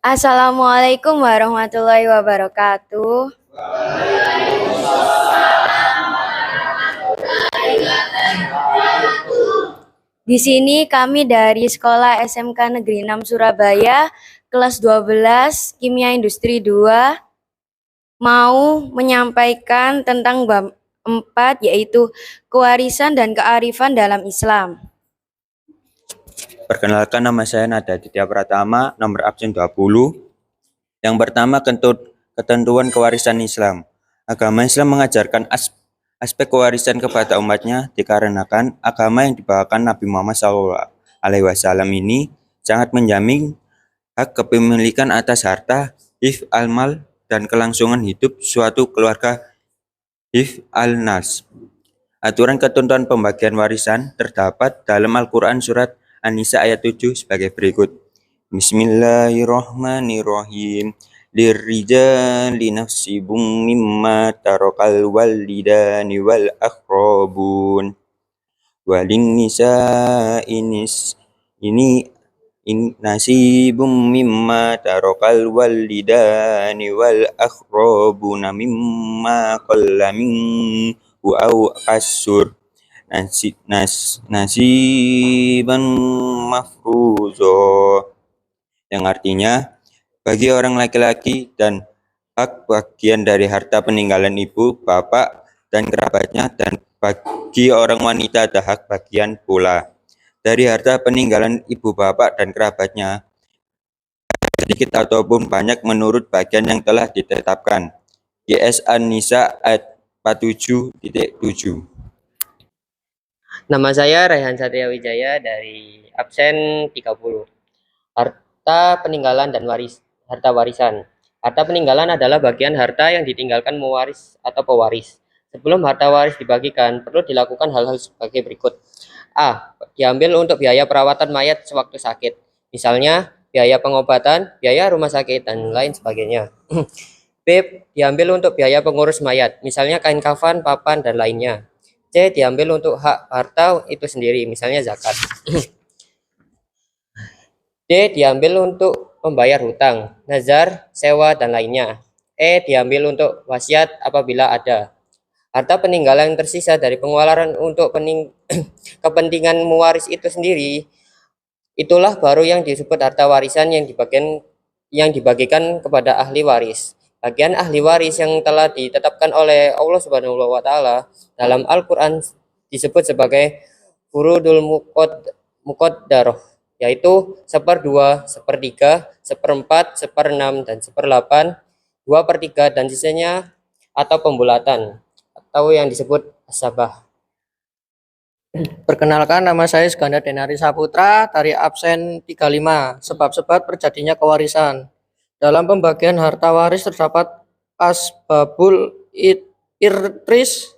Assalamualaikum warahmatullahi wabarakatuh. Di sini kami dari Sekolah SMK Negeri 6 Surabaya, kelas 12, Kimia Industri 2, mau menyampaikan tentang bab 4, yaitu kewarisan dan kearifan dalam Islam. Perkenalkan, nama saya Nada Aditya Pratama, nomor absen 20. Yang pertama, ketentuan kewarisan Islam. Agama Islam mengajarkan aspek kewarisan kepada umatnya dikarenakan agama yang dibawakan Nabi Muhammad SAW ini sangat menjamin hak kepemilikan atas harta, hifz al-mal, dan kelangsungan hidup suatu keluarga, hifz al-nas. Aturan ketentuan pembagian warisan terdapat dalam Al-Quran surat An-Nisa ayat 7 sebagai berikut. Bismillahirrahmanirrahim. Lirrijali nasibum mimma tarakal walidani wal aqrabun. Walin nisa'i nasibum mimma tarakal walidani wal aqrabuna mimma qalla minhu aw kasur. Nasiban mafruzo, yang artinya bagi orang laki-laki dan hak bagian dari harta peninggalan ibu, bapak, dan kerabatnya, dan bagi orang wanita ada hak bagian pula dari harta peninggalan ibu, bapak, dan kerabatnya, sedikit ataupun banyak menurut bagian yang telah ditetapkan. YS An-Nisa ayat 47.7. Nama saya Rehan Satria Wijaya dari absen 30. Harta peninggalan dan harta warisan. Harta peninggalan adalah bagian harta yang ditinggalkan mewaris atau pewaris. Sebelum harta waris dibagikan, perlu dilakukan hal-hal sebagai berikut. A. Diambil untuk biaya perawatan mayat sewaktu sakit. Misalnya, biaya pengobatan, biaya rumah sakit, dan lain sebagainya. B. Diambil untuk biaya pengurus mayat. Misalnya kain kafan, papan, dan lainnya. C. Diambil untuk hak harta itu sendiri, misalnya zakat. D. Diambil untuk membayar hutang, nazar, sewa, dan lainnya. E. Diambil untuk wasiat apabila ada. Harta peninggalan yang tersisa dari pengeluaran untuk kepentingan mewaris itu sendiri, itulah baru yang disebut harta warisan yang dibagikan kepada ahli waris. Bagian ahli waris yang telah ditetapkan oleh Allah Subhanahu wa Ta'ala dalam Al-Quran disebut sebagai furudul muqaddarah, yaitu 1/2, 1/3, 1/4, 1/6, dan 1/8, 2/3, dan sisanya atau pembulatan, atau yang disebut asabah. Perkenalkan, nama saya Suganda Denari Saputra dari absen 35. Sebab-sebab terjadinya kewarisan. Dalam pembagian harta waris terdapat asbabul irtris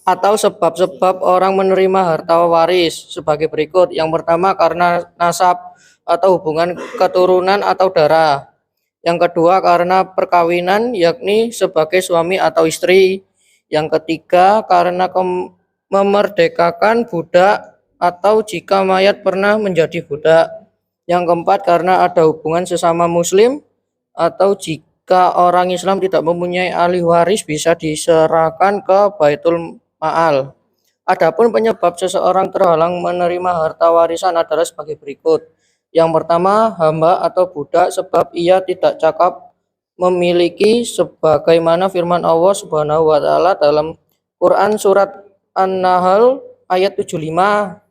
atau sebab-sebab orang menerima harta waris sebagai berikut. Yang pertama, karena nasab atau hubungan keturunan atau darah. Yang kedua, karena perkawinan, yakni sebagai suami atau istri. Yang ketiga, karena memerdekakan budak atau jika mayat pernah menjadi budak. Yang keempat, karena ada hubungan sesama muslim atau jika orang Islam tidak mempunyai ahli waris bisa diserahkan ke Baitul Ma'al. Adapun penyebab seseorang terhalang menerima harta warisan adalah sebagai berikut. Yang pertama, hamba atau budak sebab ia tidak cakap memiliki sebagaimana firman Allah Subhanahu wa Ta'ala dalam Quran surat An-Nahl ayat 75.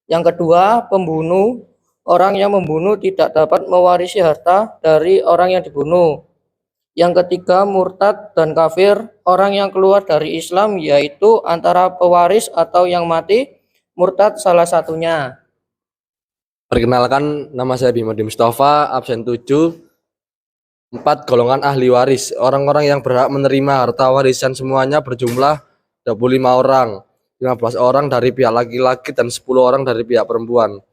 Yang kedua, pembunuh. Orang yang membunuh tidak dapat mewarisi harta dari orang yang dibunuh. Yang ketiga, murtad dan kafir. Orang yang keluar dari Islam, yaitu antara pewaris atau yang mati, murtad salah satunya. Perkenalkan, nama saya Bimadi Mustafa, absen 7. 4. Golongan ahli waris. Orang-orang yang berhak menerima harta warisan semuanya berjumlah 25 orang. 15 orang dari pihak laki-laki dan 10 orang dari pihak perempuan.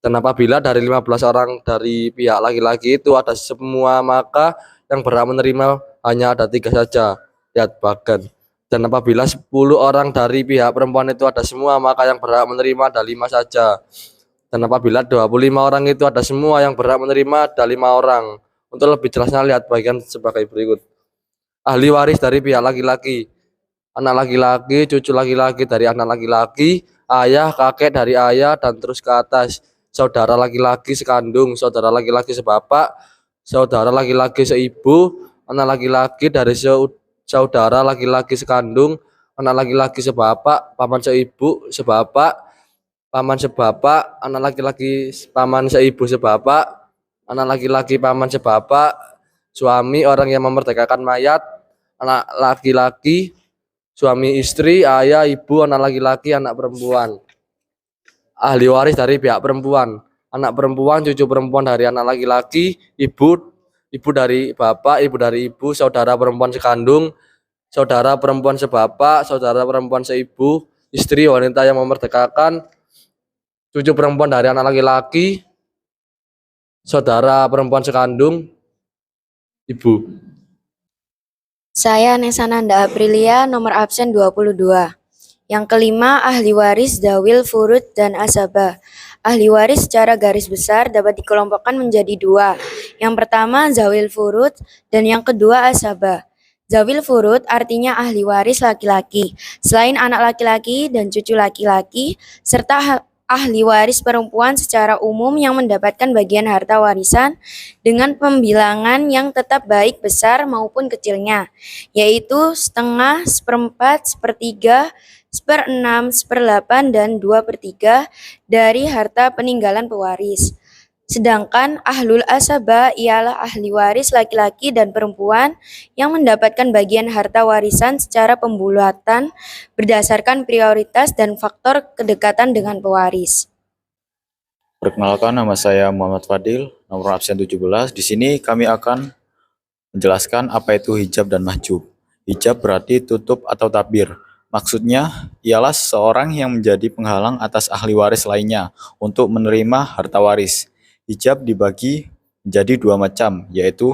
Dan apabila dari 15 orang dari pihak laki-laki itu ada semua, maka yang berhak menerima hanya ada 3 saja. Lihat bagan. Dan apabila 10 orang dari pihak perempuan itu ada semua, maka yang berhak menerima ada 5 saja. Dan apabila 25 orang itu ada semua, yang berhak menerima ada 5 orang. Untuk lebih jelasnya lihat bagian sebagai berikut. Ahli waris dari pihak laki-laki. Anak laki-laki, cucu laki-laki dari anak laki-laki, ayah, kakek dari ayah, dan terus ke atas. Saudara laki-laki sekandung, saudara laki-laki sebapak, saudara laki-laki seibu, anak laki-laki dari saudara laki-laki sekandung, anak laki-laki sebapak, paman seibu, sebapak, paman sebapak, anak laki-laki paman seibu sebapak, anak laki-laki paman sebapak, suami orang yang memerdekakan mayat, anak laki-laki, suami istri, ayah, ibu, anak laki-laki, anak perempuan. Ahli waris dari pihak perempuan. Anak perempuan, cucu perempuan dari anak laki-laki, ibu dari bapak, ibu dari ibu, saudara perempuan sekandung, saudara perempuan sebapak, saudara perempuan seibu, istri wanita yang memerdekakan, cucu perempuan dari anak laki-laki, saudara perempuan sekandung, ibu. Saya Nesananda Aprilia, nomor absen 22. Yang kelima, ahli waris Zawil Furud dan Asabah. Ahli waris secara garis besar dapat dikelompokkan menjadi dua. Yang pertama, Zawil Furud, dan yang kedua, Asabah. Zawil Furud artinya ahli waris laki-laki, selain anak laki-laki dan cucu laki-laki, serta ahli waris perempuan secara umum yang mendapatkan bagian harta warisan dengan pembilangan yang tetap baik besar maupun kecilnya, yaitu setengah, seperempat, sepertiga, seperenam, seperdelapan, dan 2/3 dari harta peninggalan pewaris. Sedangkan ahlul asabah ialah ahli waris laki-laki dan perempuan yang mendapatkan bagian harta warisan secara pembulatan berdasarkan prioritas dan faktor kedekatan dengan pewaris. Perkenalkan, nama saya Muhammad Fadil, nomor absen 17. Di sini kami akan menjelaskan apa itu hijab dan mahjub. Hijab berarti tutup atau tabir. Maksudnya ialah seseorang yang menjadi penghalang atas ahli waris lainnya untuk menerima harta waris. Hijab dibagi menjadi dua macam, yaitu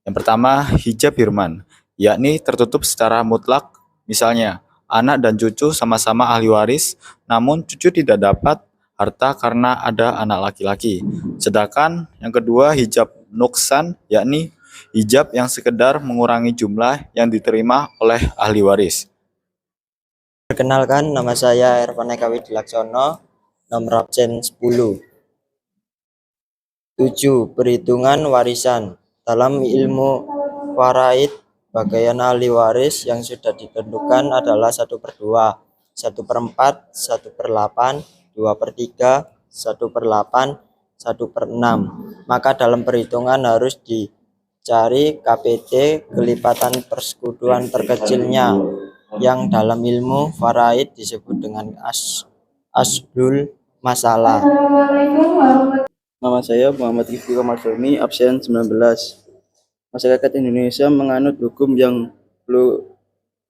yang pertama hijab hirman, yakni tertutup secara mutlak. Misalnya, anak dan cucu sama-sama ahli waris, namun cucu tidak dapat harta karena ada anak laki-laki. Sedangkan yang kedua hijab nuksan, yakni hijab yang sekedar mengurangi jumlah yang diterima oleh ahli waris. Perkenalkan, nama saya Ervan Eka Widilaksono, nomor absen 10. 7. Perhitungan warisan. Dalam ilmu faraid, bagian ahli waris yang sudah ditentukan adalah 1/2, 1/4, 1/8, 2/3, 1/8, 1/6. Maka dalam perhitungan harus dicari KPT kelipatan persekutuan terkecilnya yang dalam ilmu faraid disebut dengan aslul masalah. Nama saya Muhammad Rifki Kamarsomi, absen 19. Masyarakat Indonesia menganut hukum yang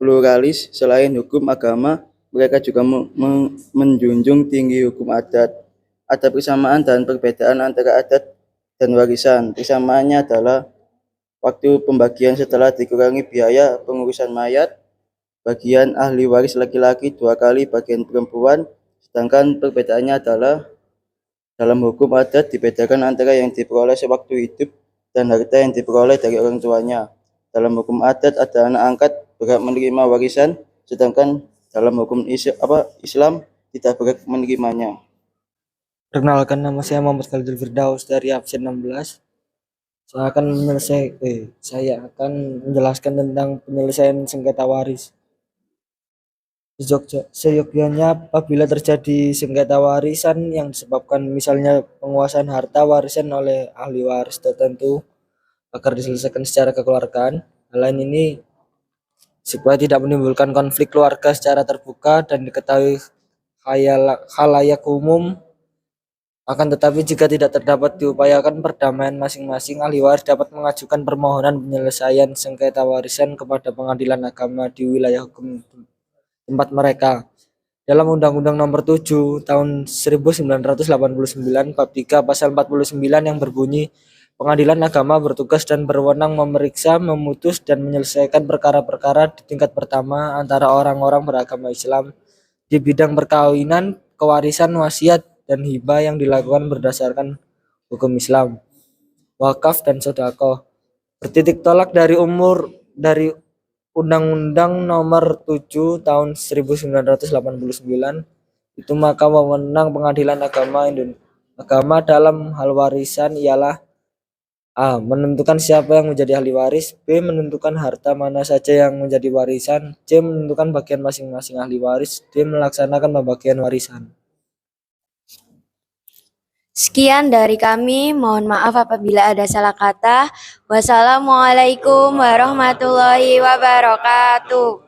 pluralis. Selain hukum agama, mereka juga menjunjung tinggi hukum adat. Ada persamaan dan perbedaan antara adat dan warisan. Persamaannya adalah waktu pembagian setelah dikurangi biaya pengurusan mayat. Bagian ahli waris laki-laki 2 kali bagian perempuan, sedangkan perbedaannya adalah dalam hukum adat dibedakan antara yang diperoleh sewaktu hidup dan harta yang diperoleh dari orang tuanya. Dalam hukum adat ada anak angkat berhak menerima warisan, sedangkan dalam hukum Islam tidak berhak menerimanya. Perkenalkan, nama saya Muhammad Khalidul Firdaus dari absen 16. Saya akan menjelaskan tentang penyelesaian sengketa waris. Seyogyanya apabila terjadi sengketa warisan yang disebabkan misalnya penguasaan harta warisan oleh ahli waris tertentu agar diselesaikan secara kekeluargaan. Hal lain ini supaya tidak menimbulkan konflik keluarga secara terbuka dan diketahui khalayak umum. Akan tetapi jika tidak terdapat diupayakan perdamaian masing-masing, ahli waris dapat mengajukan permohonan penyelesaian sengketa warisan kepada pengadilan agama di wilayah hukum tempat mereka. Dalam Undang-Undang Nomor 7 Tahun 1989 Bab 3 Pasal 49 yang berbunyi, Pengadilan Agama bertugas dan berwenang memeriksa, memutus, dan menyelesaikan perkara-perkara di tingkat pertama antara orang-orang beragama Islam di bidang perkawinan, kewarisan, wasiat, dan hibah yang dilakukan berdasarkan hukum Islam. wakaf, dan sedekah. Bertitik tolak dari Undang-Undang Nomor 7 Tahun 1989 itu, maka wewenang Pengadilan Agama dalam hal warisan ialah A. Menentukan siapa yang menjadi ahli waris. B. Menentukan harta mana saja yang menjadi warisan. C. Menentukan bagian masing-masing ahli waris. D. Melaksanakan pembagian warisan. Sekian dari kami, mohon maaf apabila ada salah kata. Wassalamualaikum warahmatullahi wabarakatuh.